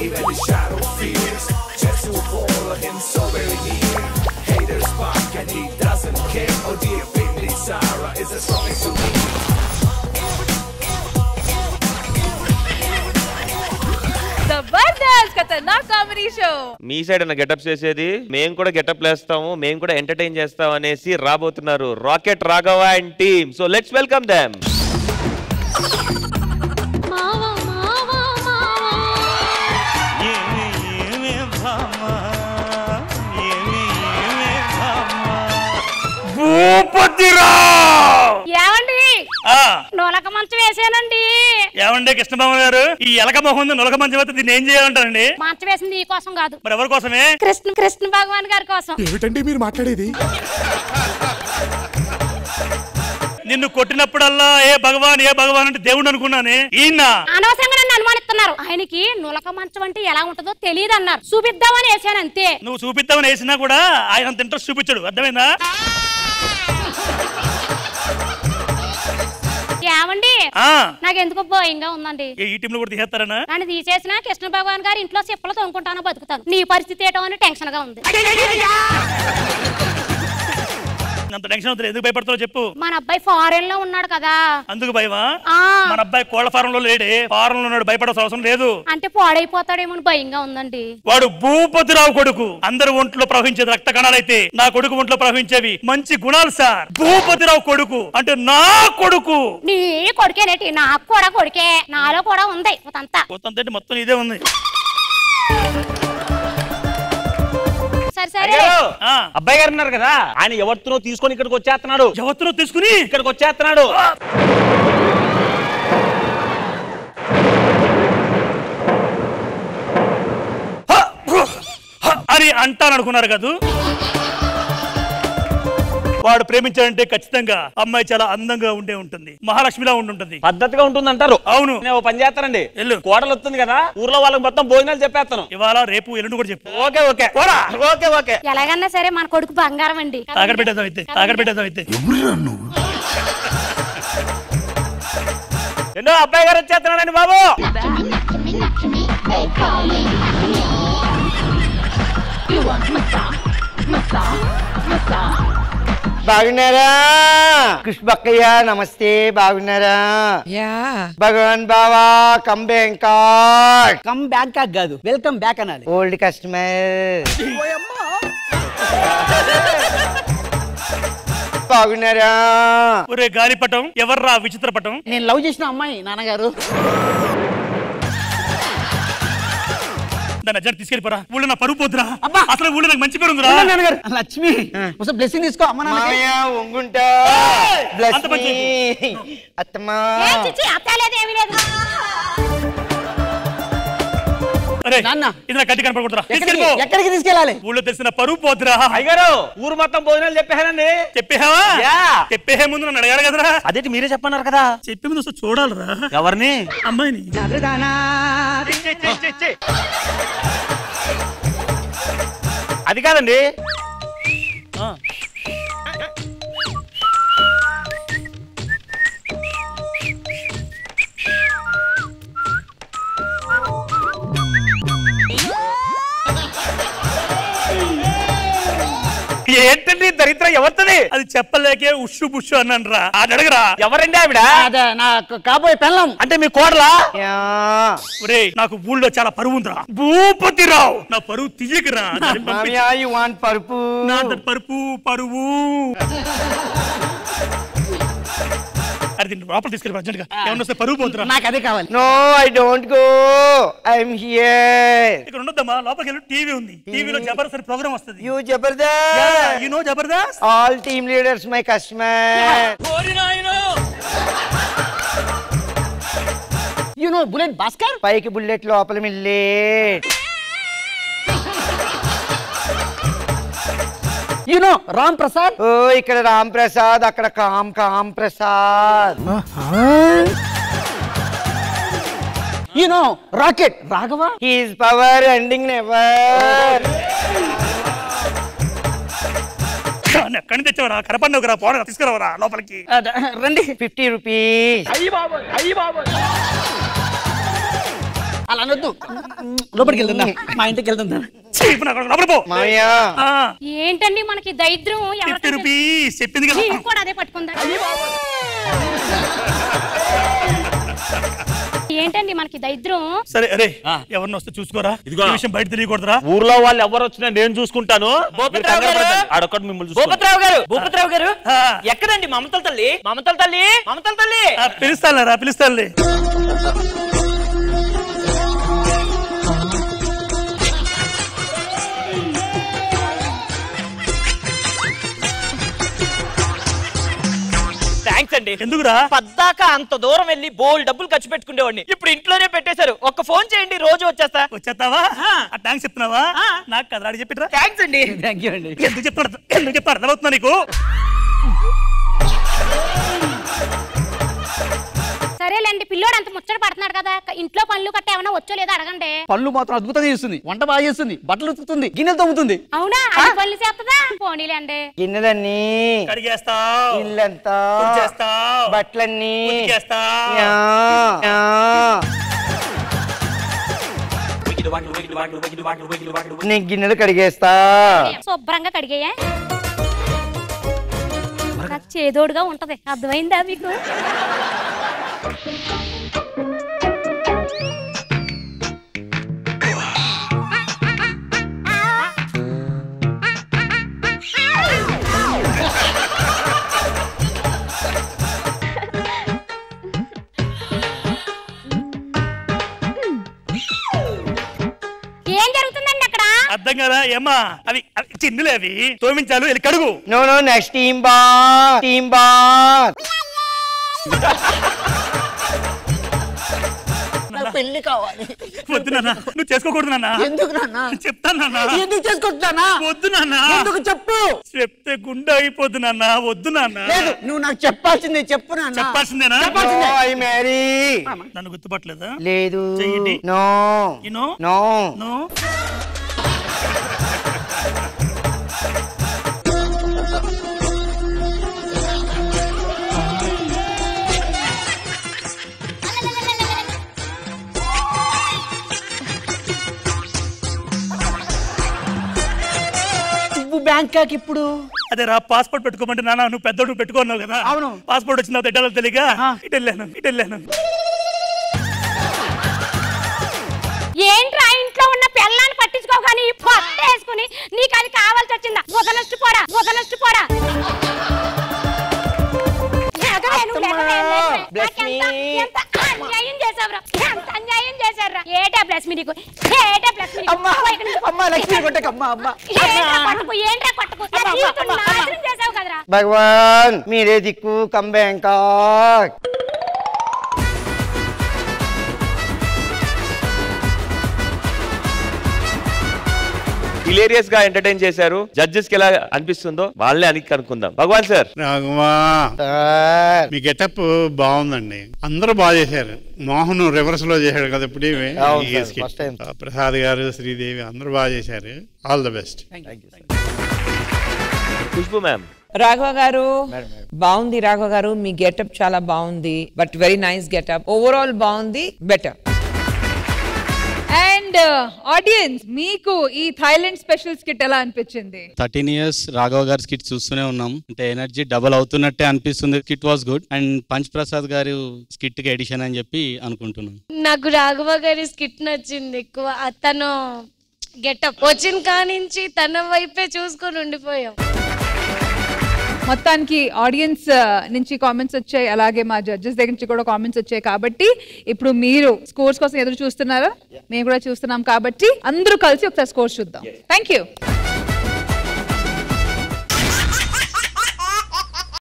even the shadow fears. Just to follow him so very near. Haters bark and he doesn't care. Oh dear baby, Sarah is the strongest to me. Jabardasth Khatarnak comedy show. మీ side అన్న getup చేసేది, మేము కూడా getup లేస్తాము, మేము కూడా entertain చేస్తాం అనేసి రాబోతున్నారు rocket Raghava and team. So let's welcome them. ఏమండి నొలక మంచం వేసానండి. ఏమండి కృష్ణబాబు గారు, ఈ ఎలక మొహం ఉంది, నొలక మంచం అయితే దీన్ని ఏం చేయాలంటారండి? మంచం వేసింది ఈ కోసం కాదు, మరి ఎవరి కోసమే? కృష్ణ భగవాన్ గారి కోసం. ఏమిటండి మీరు మాట్లాడేది? నిన్ను కొట్టినప్పుడల్లా ఏ భగవాన్ అంటే దేవుడు అనుకున్నానే. ఈయన అనవసరంగా నన్ను అనుమానిస్తున్నారు. ఆయనకి నులక మంచం అంటే ఎలా ఉంటుందో తెలియదు అన్నారు, చూపిద్దామని వేసాను అంతే. నువ్వు చూపిద్దామని వేసినా కూడా ఆయన అంత ఇంట్రెస్ట్ చూపించాడు, అర్థమైందా? ఏమండి నాకెందుకో భయంగా ఉందండి. ఈ టీమ్ లో కూడా తీసేస్తారనా? నన్ను తీసేసిన కృష్ణ భగవాన్ గారు ఇంట్లో చెప్పులు తోముకుంటానో బతుకుతాను. నీ పరిస్థితి ఏంటో అని టెన్షన్ గా ఉంది. అంత టెన్షన్ అవుతుంది, ఎందుకు భయపడతావు చెప్పు. మన అబ్బాయి ఫారెన్ లో ఉన్నాడు కదా, అందుకు భయమా? మన అబ్బాయి కోళ్ల ఫారం లో లేడే, ఫారం లో ఉన్నాడు, భయపడాల్సిన అవసరం లేదు. అంటే పాడైపోతాడేమో భయంగా ఉందండి. వాడు భూపతిరావు కొడుకు. అందరు ఒంట్లో ప్రవహించేది రక్త కణాలైతే నా కొడుకు ఒంట్లో ప్రవహించేవి మంచి గుణాలు సార్. భూపతిరావు కొడుకు అంటే నా కొడుకు. నీ కొడుకేనేటి? నాకు కూడా కొడుకే, నాలో కూడా ఉంది అంతా. మొత్తం ఇదే ఉంది. సరే అబ్బాయి గారు ఉన్నారు కదా, ఆయన ఎవరితో తీసుకొని ఇక్కడికి వచ్చేస్తున్నాడు. ఎవరితో తీసుకుని ఇక్కడికి వచ్చేస్తున్నాడు. అని అంటాననుకున్నారు కదా. వాడు ప్రేమించాడంటే ఖచ్చితంగా అమ్మాయి చాలా అందంగా ఉండే ఉంటుంది, మహాలక్ష్మిలా ఉంటుంటుంది, పద్ధతిగా ఉంటుంది అంటారు. అవును, నేను పని చేస్తానండి. కోడలు వస్తుంది కదా, ఊర్లో వాళ్ళకి మొత్తం భోజనాలు చెప్పేస్తాను. ఇవాళ రేపు ఎల్లుండి కూడా చెప్పు. Okay okay okay okay. ఎలాగన్నా సరే మన కొడుకు బంగారం అండి. తాగడ పెట్టేద్దాం అయితే. ఎన్నో అబ్బాయి గారు వచ్చేస్తున్నాడండి బాబు. బాగున్నారా కృష్ణబక్కయ్య? నమస్తే, బాగున్నారా? భగవాన్ బావా కమ్ బ్యాంకాక్. కమ్ బ్యాంకాక్ కాదు, వెల్కమ్ బ్యాక్ అనాలి. Old customer. బాగున్నారా? ఒరే గాలిపటం, ఎవర్రా విచిత్ర పటం? నేను లవ్ చేసిన అమ్మాయి నాన్నగారు. తీసుకెళ్ళిపోరా, ఊళ్ళో నా పరువు పోతురా. అసలు ఊళ్ళో నాకు మంచి పేరు ఉందిరా. లక్ష్మి బ్లెస్సింగ్ తీసుకో. అమ్మ ఒంగుంటా అత్తమ్మా. ఎక్కడికి తీసుకెళ్ళాలి? ఊళ్ళో తెలిసిన పరువు పోతురా. అయ్యగారు ఊరు మొత్తం భోజనాలు చెప్పానండి. చెప్పేవా? చెప్పే ముందు నన్ను అడగాలి కదరా. అదేంటి మీరే చెప్పన్నారు కదా. చెప్పే ముందు చూడాలరా. ఎవరిని? అమ్మాయిని. అది కాదండి, ఏంటండి దరిద్ర ఎవరిది? అది చెప్పలేకే ఉషు బుషు అన్నాను రా. అది అడగరా. ఎవరండి ఆవిడ? నాకు కాబోయే పెళ్ళం. అంటే మీ కోడలా? ఒరే నాకు ఊళ్ళో చాలా పరువు ఉందిరా. భూపతిరావు నా పరువు తీయకరా. పరుపు నా పరువు అది లోపల తీసుకెళ్ళి అర్జెంట్ గా. ఏమన్నా వస్తే పరువు పోతురా. నాకు అదే కావాలి. No I don't go, I'm here. ఇక్కడ ఉండొద్దమ్మా, లోపలికి వెళ్ళి టీవీ ఉంది. టీవీలో జబర్దస్త్ ప్రోగ్రామ్ వస్తుంది. You Jabardasth. You know Jabardasth. All team leaders my customer. You know bullet Bhaskar. పైకి బుల్లెట్, లోపల millet. You know Ram Prasad. ఓ ఇక్కడ రామ్ ప్రసాద్, అక్కడ Kam Prasad. You know rocket Raghava. His power ending never. ఎక్కడి తెచ్చావరా? కరపండురా, పోరా తీసుకురావరా లోపలికి. రండి. 50 రూపీస్. అలా అనొద్దు. లోపలికి వెళ్తుందా? మా ఇంటికి వెళ్తుందా? మామయ్య ఏంటండి మనకి దరిద్రం చెప్పింది కదా కూడా అదే పట్టుకుందా ఏంటండి మనకి దరిద్రం సరే అరే ఎవరిని వస్తే చూసుకోరా ఈ విషయం బయట తెలియకూడదురా ఊర్లో వాళ్ళు ఎవరు వచ్చినా నేను చూసుకుంటాను భూపతిరావు గారు ఎక్కడండి మమతల తల్లి పిలుస్తానులే థ్యాంక్స్ అండి. ఎందుకురా పద్దాక అంత దూరం వెళ్ళి బోల్ డబ్బులు ఖర్చు పెట్టుకునేవాడిని, ఇప్పుడు ఇంట్లోనే పెట్టేశారు. ఒక్క ఫోన్ చేయండి, రోజు వచ్చేస్తావా? థ్యాంక్స్ చెప్తున్నావా? నాకు కదా చెప్పిట్రా. థ్యాంక్స్ అండి. థ్యాంక్ యూ అండి. ఎందుకు చెప్తాడు అర్థమవుతున్నా నీకు? సరేలేండి, పిల్లోడు అంత ముచ్చట పడుతున్నాడు కదా, ఇంట్లో పనులు కట్ట ఏమైనా వచ్చో లేదో అడగండి. పళ్ళు మాత్రం అద్భుతంగా చేస్తుంది, వంట బాగా చేస్తుంది, బట్టలు ఉతుకుతుంది, గిన్నెలు తవ్వుతుంది. అవునా? అన్ని పనులు చేస్తుందా? పోనీలేండి. గిన్నెలన్నీ కడిగేస్తావు, ఇల్లంతా చేస్తావు, బట్టలన్నీ చేస్తావు. నేను గిన్నెలు కడిగేస్తా. శుభ్రంగా కడిగేయా, నాకు చేదోడుగా ఉంటది. అర్థమైందా మీకు? ఏం జరుగుతుందండి అక్కడ? అర్థం కదా ఏమ్మా? అవి చిన్నులే, అవి తోమించాలు, వెళ్ళి కడుగు. No next team bar. పెళ్లి కావాలి. వద్దు నాన్న, నువ్వు చేసుకోకూడదు నాన్న. ఎందుకు నాన్న? చెప్తాను నాన్న. ఎందుకు చేసుకుంటున్నా? వద్దు నాన్న. ఎందుకు చెప్పు? చెప్తే గుండె అయిపోద్దు నాన్న. వద్దు నాన్న. లేదు, నువ్వు నాకు చెప్పాల్సిందే. చెప్పు నాన్న. చెప్పాల్సిందేనా? I marry. నన్ను గుర్తుపట్టలేదా? లేదు. చెయ్యండి. No no no no. Bangkok ఇప్పుడు అదే రా, పాస్పోర్ట్ పెట్టుకోమంటే నాన్న నువ్వు పెద్దోడు పెట్టుకున్నావు కదా. అవును. పాస్పోర్ట్ వచ్చిన తిట్టాలో తెలియక ఇటు వెళ్ళాను. ఏంట్రా ఇంట్లో ఉన్న పిల్లాన్ని పట్టించుకో కానీ పొట్ట వేసుకుని నీకు అది కావాల్సి వచ్చిందా? వదలొచ్చిపోడా. అన్యాయం చేశారా? ఏటా బ్లెస్ మీ నీకు, ఏటా బ్లెస్ మీ ఏంట్రా కొట్టకు నాశనం చేసావు కదరా. భగవాన్ మీరే దిక్కు, కమ్ బ్యాంకాక్. హిలేరియస్ గా ఎంటర్టైన్ చేశారు. జడ్జెస్ కి ఎలా అనిపిస్తుందో వాళ్ళే అని కనుక్కుందాం. భగవాన్ సార్. రాఘవా, మీ గెటప్ బాగుందండి, అందరూ బాగా చేశారు. మోహన్ రివర్స్ లో చేశాడు కదా ఇప్పుడు. ప్రసాద్ గారు, శ్రీదేవి అందరూ బాగా చేశారు. All the best. Khushbu ma'am. Raghava గారు బాగుంది. రాఘవ గారు మీ గెటప్ చాలా బాగుంది, but very nice getup. Overall బాగుంది, బెటర్. అండ్ ఆడియన్స్, మీకు ఈ థాయిలాండ్ స్పెషల్ స్కిట్ ఎలా అనిపించింది? 13 years రాఘవ గారి స్కిట్ చూస్తూనే ఉన్నాం, అంటే ఎనర్జీ డబల్ అవుతున్నట్టే అనిపిస్తుంది. Skit was good. And punch Prasad గారు స్కిట్ కి ఎడిషన్ అని చెప్పి అనుకుంటున్నాం. నాకు రాఘవ గారి స్కిట్ నచ్చింది ఎక్కువ. అతను గెటప్ వచ్చిన కానించి తన వైపే చూసుకొని ఉండిపోయాం. మొత్తానికి ఆడియన్స్ నుంచి కామెంట్స్ వచ్చాయి, అలాగే మా జడ్జెస్ దగ్గర నుంచి కూడా కామెంట్స్ వచ్చాయి. కాబట్టి ఇప్పుడు మీరు స్కోర్స్ కోసం ఎదురు చూస్తున్నారా? మేము కూడా చూస్తున్నాం. కాబట్టి అందరూ కలిసి ఒకసారి స్కోర్స్ చూద్దాం. Thank you.